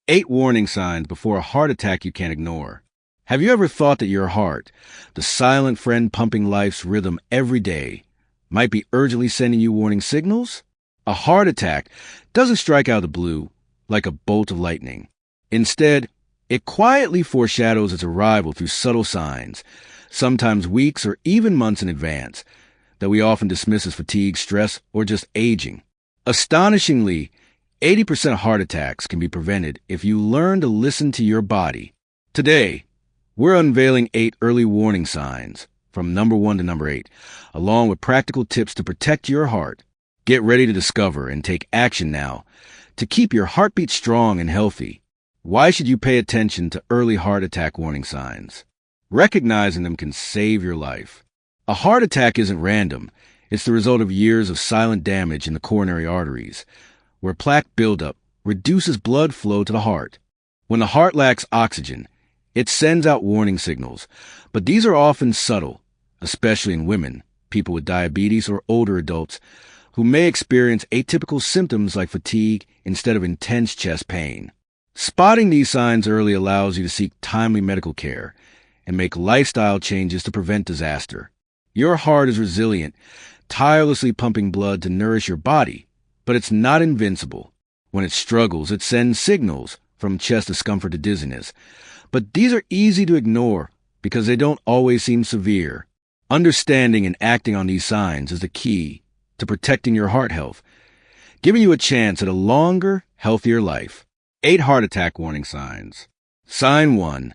8 warning signs before a heart attack you can't ignore. Have you ever thought that your heart, the silent friend pumping life's rhythm every day, might be urgently sending you warning signals? A heart attack doesn't strike out of the blue like a bolt of lightning. Instead, it quietly foreshadows its arrival through subtle signs, sometimes weeks or even months in advance, that we often dismiss as fatigue, stress, or just aging. Astonishingly, 80% of heart attacks can be prevented if you learn to listen to your body. Today, we're unveiling 8 early warning signs, from number 1 to number 8, along with practical tips to protect your heart. Get ready to discover and take action now to keep your heartbeat strong and healthy. Why should you pay attention to early heart attack warning signs? Recognizing them can save your life. A heart attack isn't random. It's the result of years of silent damage in the coronary arteries, where plaque buildup reduces blood flow to the heart. When the heart lacks oxygen, it sends out warning signals, but these are often subtle, especially in women, people with diabetes, or older adults who may experience atypical symptoms like fatigue instead of intense chest pain. Spotting these signs early allows you to seek timely medical care and make lifestyle changes to prevent disaster. Your heart is resilient, tirelessly pumping blood to nourish your body, but it's not invincible. When it struggles, it sends signals, from chest discomfort to dizziness. But these are easy to ignore because they don't always seem severe. Understanding and acting on these signs is the key to protecting your heart health, giving you a chance at a longer, healthier life. 8 heart attack warning signs. Sign 1.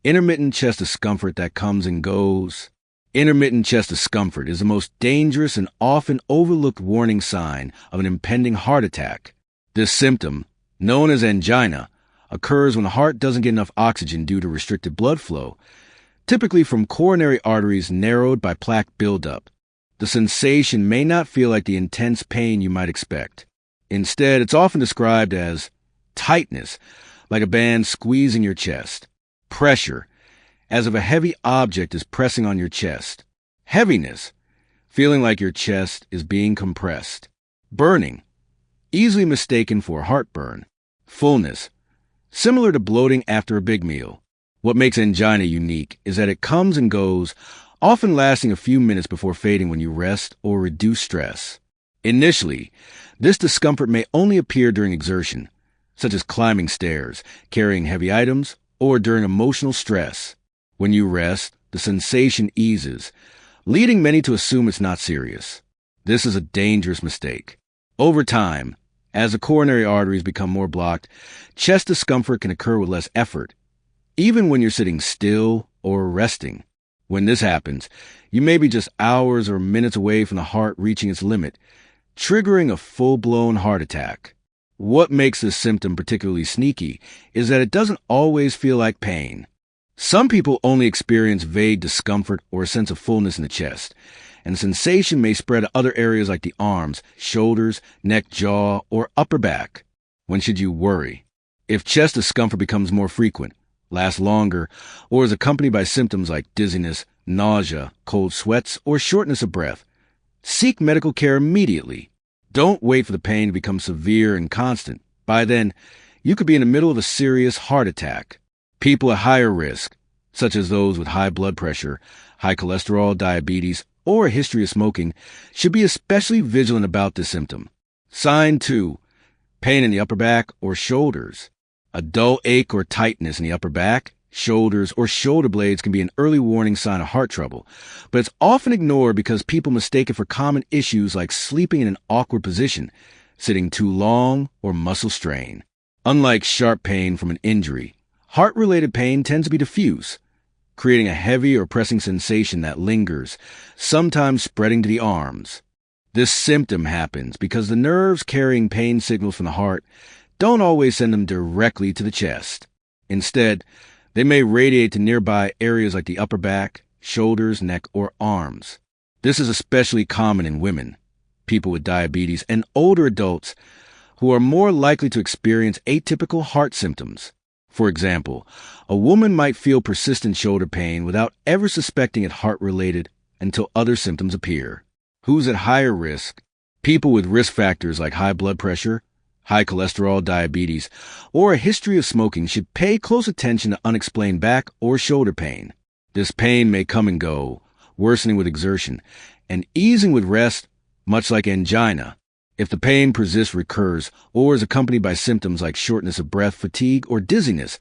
Intermittent chest discomfort that comes and goes. Intermittent chest discomfort is the most dangerous and often overlooked warning sign of an impending heart attack. This symptom, known as angina, occurs when the heart doesn't get enough oxygen due to restricted blood flow, typically from coronary arteries narrowed by plaque buildup. The sensation may not feel like the intense pain you might expect. Instead, it's often described as tightness, like a band squeezing your chest. Pressure, as if a heavy object is pressing on your chest. Heaviness, feeling like your chest is being compressed. Burning, easily mistaken for heartburn. Fullness, similar to bloating after a big meal. What makes angina unique is that it comes and goes, often lasting a few minutes before fading when you rest or reduce stress. Initially, this discomfort may only appear during exertion, such as climbing stairs, carrying heavy items, or during emotional stress. When you rest, the sensation eases, leading many to assume it's not serious. This is a dangerous mistake. Over time, as the coronary arteries become more blocked, chest discomfort can occur with less effort, even when you're sitting still or resting. When this happens, you may be just hours or minutes away from the heart reaching its limit, triggering a full-blown heart attack. What makes this symptom particularly sneaky is that it doesn't always feel like pain. Some people only experience vague discomfort or a sense of fullness in the chest, and the sensation may spread to other areas like the arms, shoulders, neck, jaw, or upper back. When should you worry? If chest discomfort becomes more frequent, lasts longer, or is accompanied by symptoms like dizziness, nausea, cold sweats, or shortness of breath, seek medical care immediately. Don't wait for the pain to become severe and constant. By then, you could be in the middle of a serious heart attack. People at higher risk, such as those with high blood pressure, high cholesterol, diabetes, or a history of smoking, should be especially vigilant about this symptom. Sign 2. Pain in the upper back or shoulders. A dull ache or tightness in the upper back, shoulders, or shoulder blades can be an early warning sign of heart trouble, but it's often ignored because people mistake it for common issues like sleeping in an awkward position, sitting too long, or muscle strain. Unlike sharp pain from an injury, heart-related pain tends to be diffuse, creating a heavy or pressing sensation that lingers, sometimes spreading to the arms. This symptom happens because the nerves carrying pain signals from the heart don't always send them directly to the chest. Instead, they may radiate to nearby areas like the upper back, shoulders, neck, or arms. This is especially common in women, people with diabetes, and older adults who are more likely to experience atypical heart symptoms. For example, a woman might feel persistent shoulder pain without ever suspecting it heart-related until other symptoms appear. Who's at higher risk? People with risk factors like high blood pressure, high cholesterol, diabetes, or a history of smoking should pay close attention to unexplained back or shoulder pain. This pain may come and go, worsening with exertion, and easing with rest, much like angina. If the pain persists, recurs, or is accompanied by symptoms like shortness of breath, fatigue, or dizziness,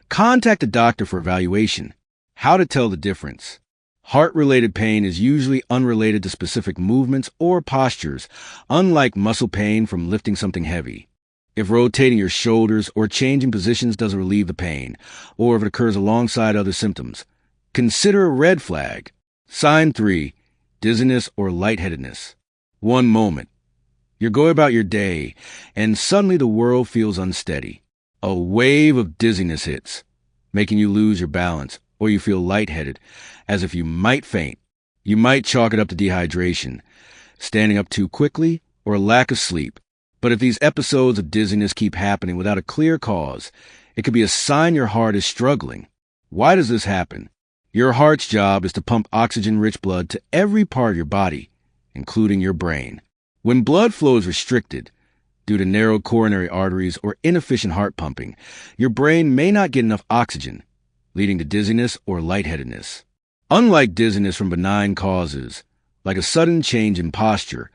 contact a doctor for evaluation. How to tell the difference. Heart-related pain is usually unrelated to specific movements or postures, unlike muscle pain from lifting something heavy. If rotating your shoulders or changing positions doesn't relieve the pain, or if it occurs alongside other symptoms, consider a red flag. Sign 3, dizziness or lightheadedness. One moment. You're going about your day, and suddenly the world feels unsteady. A wave of dizziness hits, making you lose your balance, or you feel lightheaded, as if you might faint. You might chalk it up to dehydration, standing up too quickly, or a lack of sleep. But if these episodes of dizziness keep happening without a clear cause, it could be a sign your heart is struggling. Why does this happen? Your heart's job is to pump oxygen-rich blood to every part of your body, including your brain. When blood flow is restricted, due to narrow coronary arteries or inefficient heart pumping, your brain may not get enough oxygen, leading to dizziness or lightheadedness. Unlike dizziness from benign causes, like a sudden change in posture,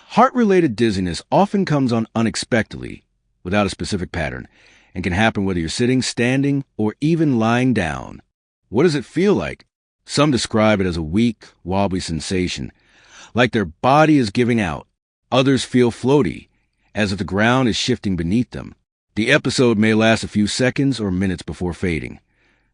heart-related dizziness often comes on unexpectedly, without a specific pattern, and can happen whether you're sitting, standing, or even lying down. What does it feel like? Some describe it as a weak, wobbly sensation, like their body is giving out. Others feel floaty, as if the ground is shifting beneath them. The episode may last a few seconds or minutes before fading,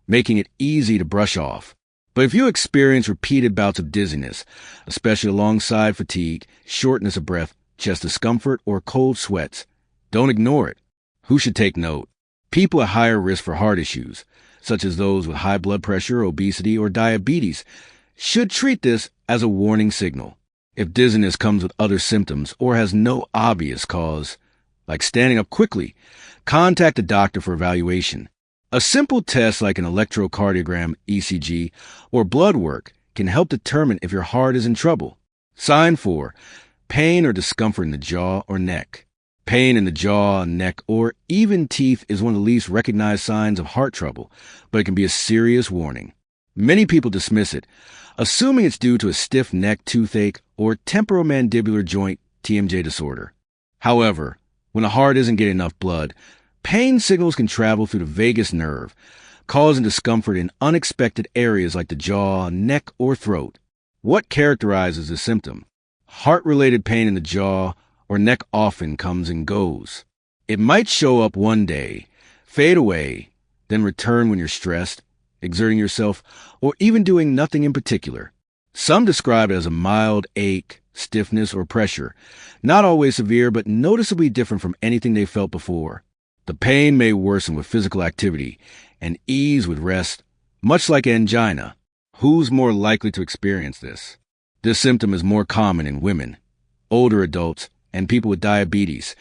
making it easy to brush off. But if you experience repeated bouts of dizziness, especially alongside fatigue, shortness of breath, chest discomfort, or cold sweats, don't ignore it. Who should take note? People at higher risk for heart issues, such as those with high blood pressure, obesity, or diabetes, should treat this as a warning signal. If dizziness comes with other symptoms or has no obvious cause, like standing up quickly, contact a doctor for evaluation. A simple test like an electrocardiogram, ECG, or blood work can help determine if your heart is in trouble. Sign 4, pain or discomfort in the jaw or neck. Pain in the jaw, neck, or even teeth is one of the least recognized signs of heart trouble, but it can be a serious warning. Many people dismiss it, assuming it's due to a stiff neck, toothache, or temporomandibular joint TMJ disorder. However, when the heart isn't getting enough blood, pain signals can travel through the vagus nerve, causing discomfort in unexpected areas like the jaw, neck, or throat. What characterizes this symptom? Heart-related pain in the jaw or neck often comes and goes. It might show up one day, fade away, then return when you're stressed, exerting yourself, or even doing nothing in particular. Some describe it as a mild ache, stiffness, or pressure, not always severe but noticeably different from anything they felt before. The pain may worsen with physical activity and ease with rest, much like angina. Who's more likely to experience this? This symptom is more common in women, older adults, and people with diabetes,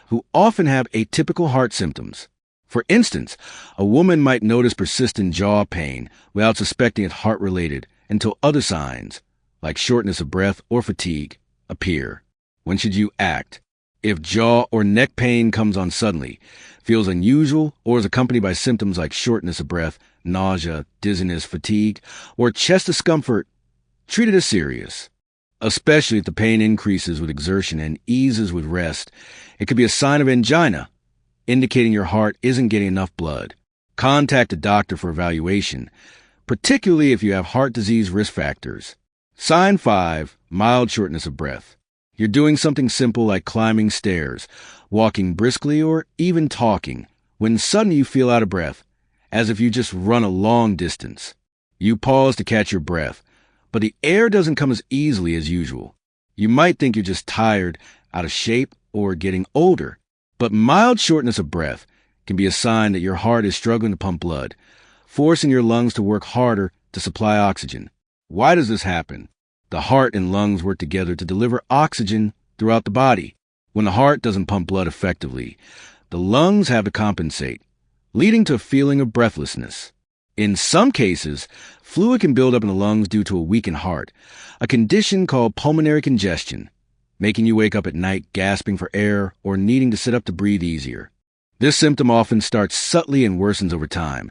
who often have atypical heart symptoms. For instance, a woman might notice persistent jaw pain without suspecting it's heart-related until other signs, like shortness of breath or fatigue, appear. When should you act? If jaw or neck pain comes on suddenly, feels unusual, or is accompanied by symptoms like shortness of breath, nausea, dizziness, fatigue, or chest discomfort, treat it as serious. Especially if the pain increases with exertion and eases with rest, it could be a sign of angina, indicating your heart isn't getting enough blood. Contact a doctor for evaluation, particularly if you have heart disease risk factors. Sign 5, mild shortness of breath. You're doing something simple like climbing stairs, walking briskly, or even talking, when suddenly you feel out of breath, as if you just run a long distance. You pause to catch your breath, but the air doesn't come as easily as usual. You might think you're just tired, out of shape, or getting older. But mild shortness of breath can be a sign that your heart is struggling to pump blood, forcing your lungs to work harder to supply oxygen. Why does this happen? The heart and lungs work together to deliver oxygen throughout the body. When the heart doesn't pump blood effectively, the lungs have to compensate, leading to a feeling of breathlessness. In some cases, fluid can build up in the lungs due to a weakened heart, a condition called pulmonary congestion. making you wake up at night gasping for air or needing to sit up to breathe easier. This symptom often starts subtly and worsens over time,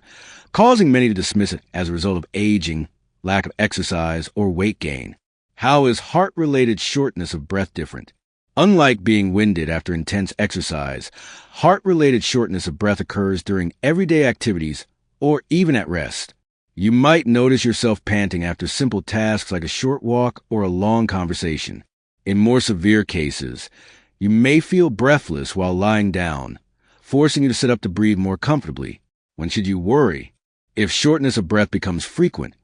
causing many to dismiss it as a result of aging, lack of exercise, or weight gain. How is heart-related shortness of breath different? Unlike being winded after intense exercise, heart-related shortness of breath occurs during everyday activities or even at rest. You might notice yourself panting after simple tasks like a short walk or a long conversation. In more severe cases, you may feel breathless while lying down, forcing you to sit up to breathe more comfortably. When should you worry? If shortness of breath becomes frequent,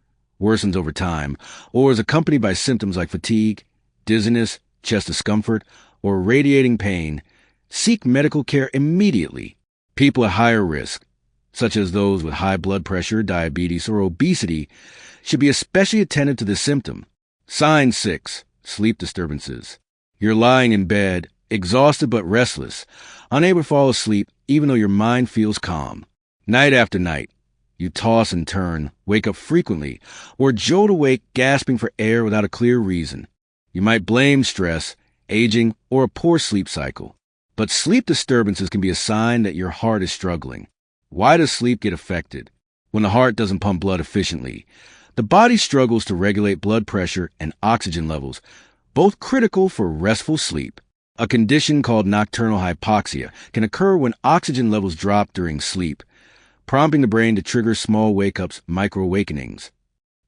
worsens over time, or is accompanied by symptoms like fatigue, dizziness, chest discomfort, or radiating pain, seek medical care immediately. People at higher risk, such as those with high blood pressure, diabetes, or obesity, should be especially attentive to this symptom. Sign 6. Sleep disturbances. You're lying in bed, exhausted but restless, unable to fall asleep even though your mind feels calm. Night after night, you toss and turn, wake up frequently, or jolt awake gasping for air without a clear reason. You might blame stress, aging, or a poor sleep cycle. But sleep disturbances can be a sign that your heart is struggling. Why does sleep get affected? When the heart doesn't pump blood efficiently, the body struggles to regulate blood pressure and oxygen levels, both critical for restful sleep. A condition called nocturnal hypoxia can occur when oxygen levels drop during sleep, prompting the brain to trigger small wake-ups, micro-awakenings.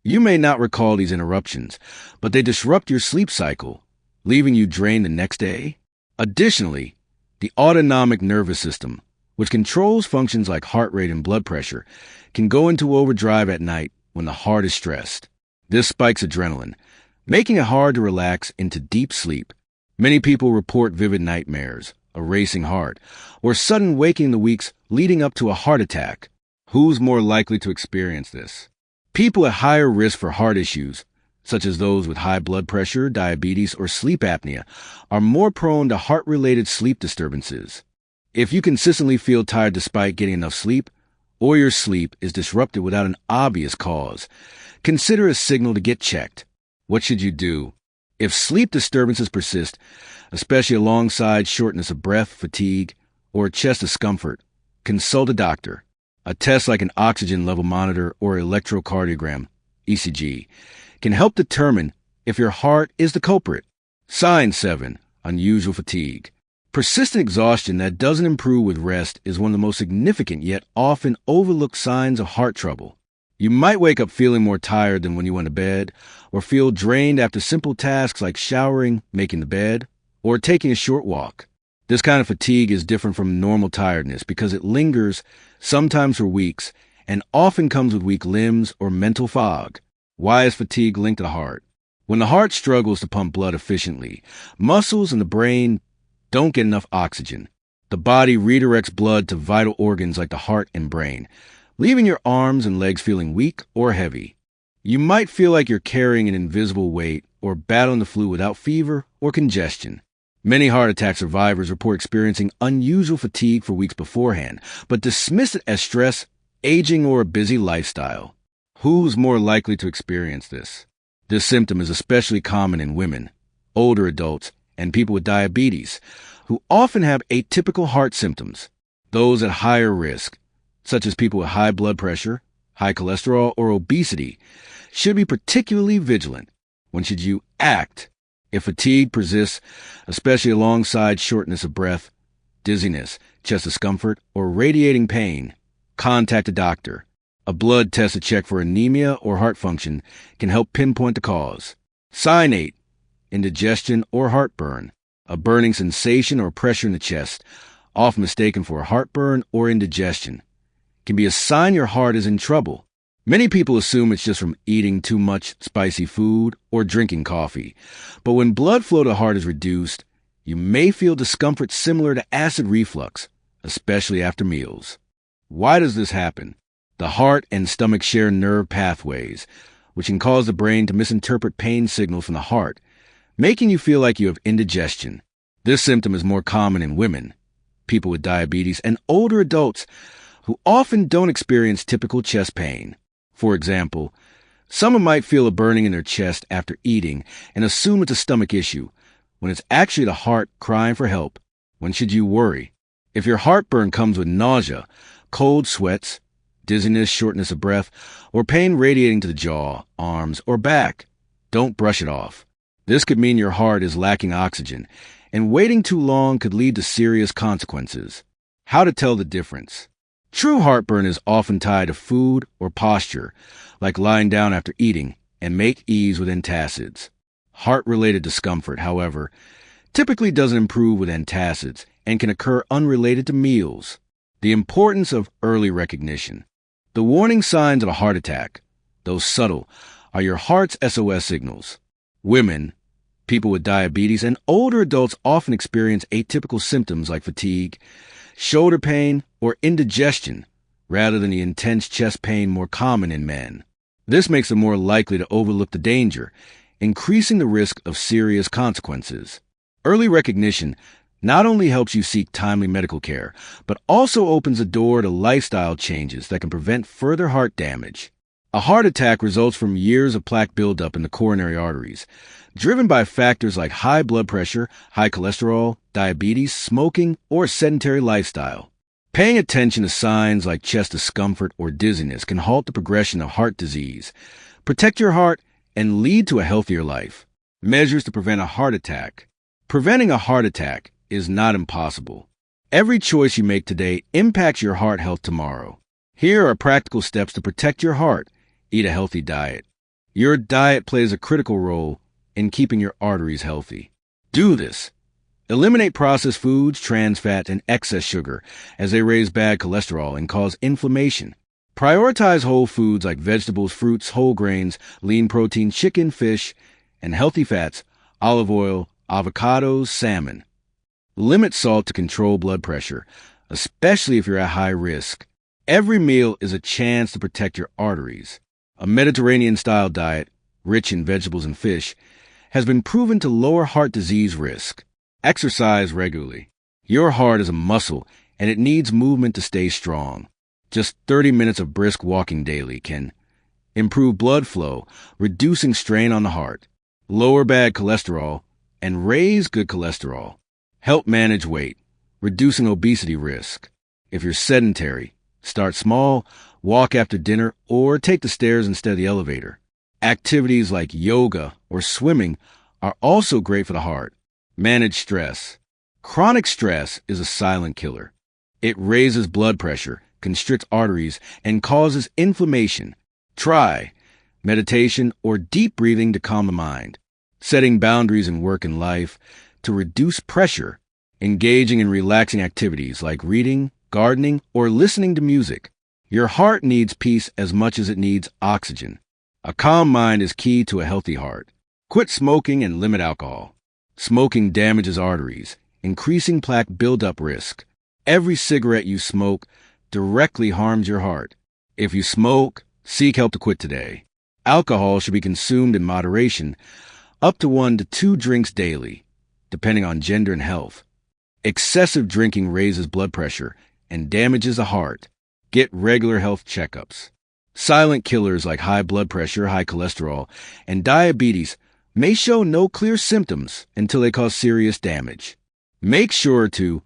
You may not recall these interruptions, but they disrupt your sleep cycle, leaving you drained the next day. Additionally, the autonomic nervous system, which controls functions like heart rate and blood pressure, can go into overdrive at night when the heart is stressed. This spikes adrenaline, making it hard to relax into deep sleep. Many people report vivid nightmares, a racing heart, or sudden waking in the weeks leading up to a heart attack. Who's more likely to experience this? People at higher risk for heart issues, such as those with high blood pressure, diabetes, or sleep apnea, are more prone to heart-related sleep disturbances. If you consistently feel tired despite getting enough sleep, or your sleep is disrupted without an obvious cause, consider a signal to get checked. What should you do? If sleep disturbances persist, especially alongside shortness of breath, fatigue, or chest discomfort, consult a doctor. A test like an oxygen level monitor or electrocardiogram, ECG, can help determine if your heart is the culprit. Sign 7. Unusual fatigue. Persistent exhaustion that doesn't improve with rest is one of the most significant yet often overlooked signs of heart trouble. You might wake up feeling more tired than when you went to bed, or feel drained after simple tasks like showering, making the bed, or taking a short walk. This kind of fatigue is different from normal tiredness because it lingers, sometimes for weeks, and often comes with weak limbs or mental fog. Why is fatigue linked to the heart? When the heart struggles to pump blood efficiently, muscles and the brain don't get enough oxygen. The body redirects blood to vital organs like the heart and brain, leaving your arms and legs feeling weak or heavy. You might feel like you're carrying an invisible weight or battling the flu without fever or congestion. Many heart attack survivors report experiencing unusual fatigue for weeks beforehand, but dismiss it as stress, aging, or a busy lifestyle. Who's more likely to experience this? This symptom is especially common in women, older adults, and people with diabetes, who often have atypical heart symptoms. Those at higher risk, such as people with high blood pressure, high cholesterol, or obesity, should be particularly vigilant. When should you act? If fatigue persists, especially alongside shortness of breath, dizziness, chest discomfort, or radiating pain, contact a doctor. A blood test to check for anemia or heart function can help pinpoint the cause. Sign 8. Indigestion or heartburn. A burning sensation or pressure in the chest, often mistaken for a heartburn or indigestion, can be a sign your heart is in trouble. Many people assume it's just from eating too much spicy food or drinking coffee. But when blood flow to the heart is reduced, you may feel discomfort similar to acid reflux, especially after meals. Why does this happen? The heart and stomach share nerve pathways, which can cause the brain to misinterpret pain signals from the heart, making you feel like you have indigestion. This symptom is more common in women, people with diabetes, and older adults who often don't experience typical chest pain. For example, someone might feel a burning in their chest after eating and assume it's a stomach issue, when it's actually the heart crying for help? When should you worry? If your heartburn comes with nausea, cold sweats, dizziness, shortness of breath, or pain radiating to the jaw, arms, or back, don't brush it off. This could mean your heart is lacking oxygen, and waiting too long could lead to serious consequences. How to tell the difference? True heartburn is often tied to food or posture, like lying down after eating, and make ease with antacids. Heart-related discomfort, however, typically doesn't improve with antacids and can occur unrelated to meals. The importance of early recognition. The warning signs of a heart attack, though subtle, are your heart's SOS signals. Women, people with diabetes, and older adults often experience atypical symptoms like fatigue, shoulder pain, or indigestion, rather than the intense chest pain more common in men. This makes them more likely to overlook the danger, increasing the risk of serious consequences. Early recognition not only helps you seek timely medical care, but also opens the door to lifestyle changes that can prevent further heart damage. A heart attack results from years of plaque buildup in the coronary arteries, driven by factors like high blood pressure, high cholesterol, diabetes, smoking, or sedentary lifestyle. Paying attention to signs like chest discomfort or dizziness can halt the progression of heart disease, protect your heart, and lead to a healthier life. Measures to prevent a heart attack. Preventing a heart attack is not impossible. Every choice you make today impacts your heart health tomorrow. Here are practical steps to protect your heart. Eat a healthy diet. Your diet plays a critical role in keeping your arteries healthy. Do this. Eliminate processed foods, trans fats, and excess sugar, as they raise bad cholesterol and cause inflammation. Prioritize whole foods like vegetables, fruits, whole grains, lean protein, chicken, fish, and healthy fats, olive oil, avocados, salmon. Limit salt to control blood pressure, especially if you're at high risk. Every meal is a chance to protect your arteries. A Mediterranean-style diet, rich in vegetables and fish, has been proven to lower heart disease risk. Exercise regularly. Your heart is a muscle, and it needs movement to stay strong. Just 30 minutes of brisk walking daily can improve blood flow, reducing strain on the heart, lower bad cholesterol, and raise good cholesterol. Help manage weight, reducing obesity risk. If you're sedentary, start small, walk after dinner, or take the stairs instead of the elevator. Activities like yoga or swimming are also great for the heart. Manage stress. Chronic stress is a silent killer. It raises blood pressure, constricts arteries, and causes inflammation. Try meditation or deep breathing to calm the mind. Setting boundaries in work and life to reduce pressure. Engaging in relaxing activities like reading, gardening, or listening to music. Your heart needs peace as much as it needs oxygen. A calm mind is key to a healthy heart. Quit smoking and limit alcohol. Smoking damages arteries, increasing plaque buildup risk. Every cigarette you smoke directly harms your heart. If you smoke, seek help to quit today. Alcohol should be consumed in moderation, up to 1 to 2 drinks daily, depending on gender and health. Excessive drinking raises blood pressure and damages the heart. Get regular health checkups. Silent killers like high blood pressure, high cholesterol, and diabetes may show no clear symptoms until they cause serious damage. Make sure to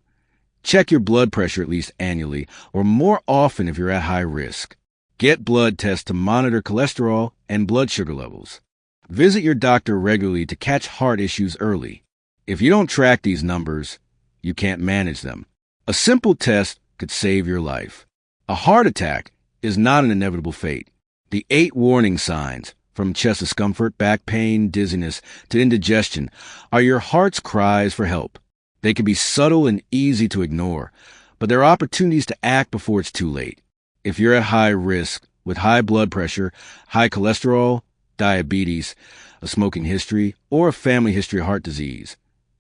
check your blood pressure at least annually or more often if you're at high risk. Get blood tests to monitor cholesterol and blood sugar levels. Visit your doctor regularly to catch heart issues early. If you don't track these numbers, you can't manage them. A simple test could save your life. A heart attack is not an inevitable fate. The 8 warning signs, from chest discomfort, back pain, dizziness, to indigestion, are your heart's cries for help. They can be subtle and easy to ignore, but there are opportunities to act before it's too late. If you're at high risk, with high blood pressure, high cholesterol, diabetes, a smoking history, or a family history of heart disease,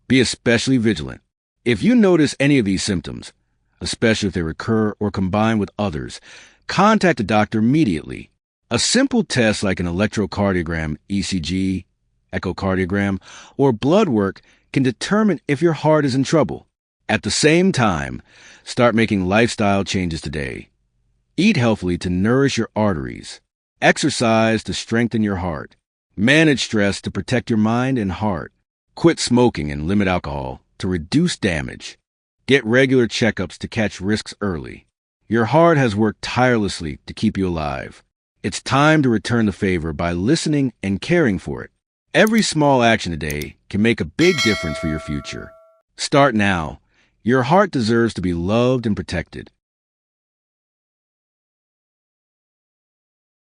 be especially vigilant. If you notice any of these symptoms, especially if they recur or combine with others, contact a doctor immediately. A simple test like an electrocardiogram, ECG, echocardiogram, or blood work can determine if your heart is in trouble. At the same time, start making lifestyle changes today. Eat healthily to nourish your arteries. Exercise to strengthen your heart. Manage stress to protect your mind and heart. Quit smoking and limit alcohol to reduce damage. Get regular checkups to catch risks early. Your heart has worked tirelessly to keep you alive. It's time to return the favor by listening and caring for it. Every small action today can make a big difference for your future. Start now. Your heart deserves to be loved and protected.